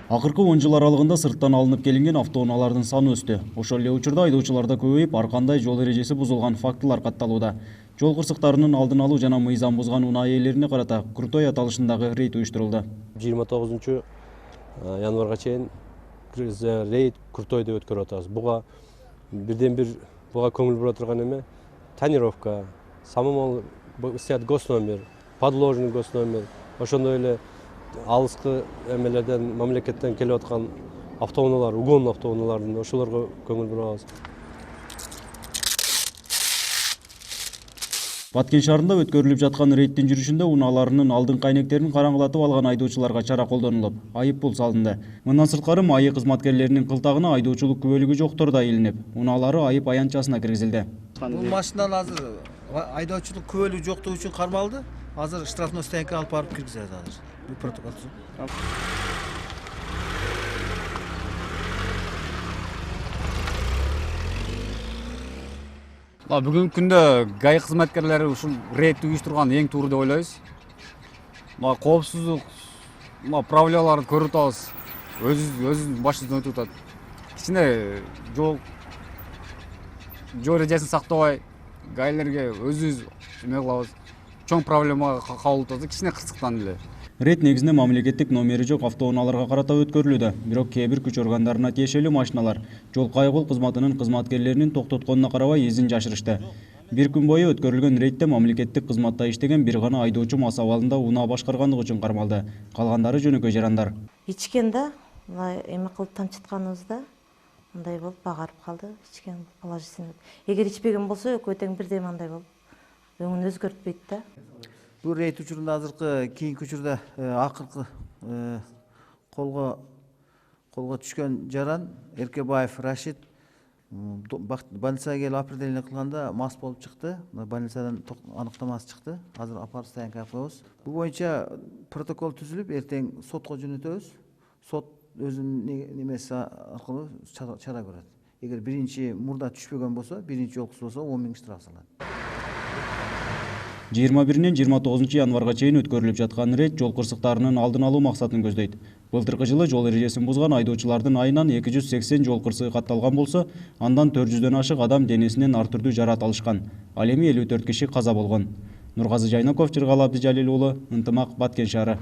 Акыркы 10 жыл аралыгында сырттан алынып келинген автоунаалардын саны өстү. Ошол эле учурда айдоочуларда көбөйүп, ар кандай жол эрежеси бузулган фактылар катталууда. Жол кырсыктарынын алдын алуу жана мыйзам бузган унаа ээлерине карата Куртой аталышындагы рейд уюштурулду. 29 январга чейин рейд Куртойдо өткөрүп атабыз. Буга бирден бир буга көңүл бура турган эме тонировка, самый стоят госномер, подложный госномер, ошондой эле алыскы эмелерден мамлекеттен келип аткан автоунаалар, угон автоунаалардын ошолорго көңүл бурабыз. Баткен шаарында өткөрүлүп жаткан рейдтин жүрүшүндө унааларынын алдыңкы айнектерин караңгылатып алган айдоочуларга чара колдонулуп, айып пул салынды. Мындан сырткары МАИ кызматкерлеринин кылтагына айдоочулук күбөлүгү жоктор да илинип, унаалары айып аянтчасына киргизилди. Бул машиналар азыр айдоочулук күбөлүгү жоктугу үчүн кармалды. Азыр штрафной стоянкага алып барып киргизет азыр. Бул протокол түзүп. Бүгүнкү күндө ГАИ кызматкерлери ушул рейдти уюштурган эң туура деп ойлойбуз. Коопсуздук правилаларды көрүп атабыз. Өзүбүздүн башыбыздан өтүп атат. Кичине жол эрежесин сактабай, ГАИлерге өзүбүз эме кылабыз. Чоң проблемага кабыл атабыз, кичине кырсыктан эле. Рейд негизинде мамлекеттик номери жок автоунааларга карата өткөрүлүүдө. Бирок кээ бир күч органдарына тиешелүү машиналар жол кайгыл кызматынын кызматкерлеринин токтотконуна карабай изин жашырышты. Бир күн бою өткөрүлгөн рейдте мамлекеттик кызматта иштеген бир гана айдоочу мас абалында унаа башкаргандыгы үчүн кармалды. Калгандары жөнөкөй жарандар. Ичкен да, мындай эме кылып тамчытканыбызда мындай болуп багарып калды. Ичкен положительный. Эгер ичпеген болсо экөө тең бирдей мындай болуп өңүн өзгөртпөйт да. Бул рейд учурунда азыркы кийинки учурда акыркы колго түшкөн жаран Эркебаев Рашид больницага келип определение кылганда мас болуп чыкты. Больницадан аныктамасы чыкты. Азыр апарып стоянкага коебуз. Бул боюнча протокол түзүлүп, эртең сотко жөнөтөбүз. Сот өзүнүн немеси аркылуу чара көрөт. Эгер биринчи мурда түшпөгөн болсо, биринчи жолкусу болсо 10 000 штраф салат. 21-нен 29 январга чейин өткөрүлүп жаткан рейд жол кырсыктарынын алдын алуу максатын көздөйт. Былтыркы жылы жол эрежесин бузган айдоочулардын айынан 280 жол кырсыгы катталган болсо, андан 400дөн ашык адам денесинен ар түрдүү жарат алышкан. Ал эми 54 киши каза болгон. Нургазы Жайнаков, Жыргал Абдижалил уулу, Ынтымак, Баткен шаары.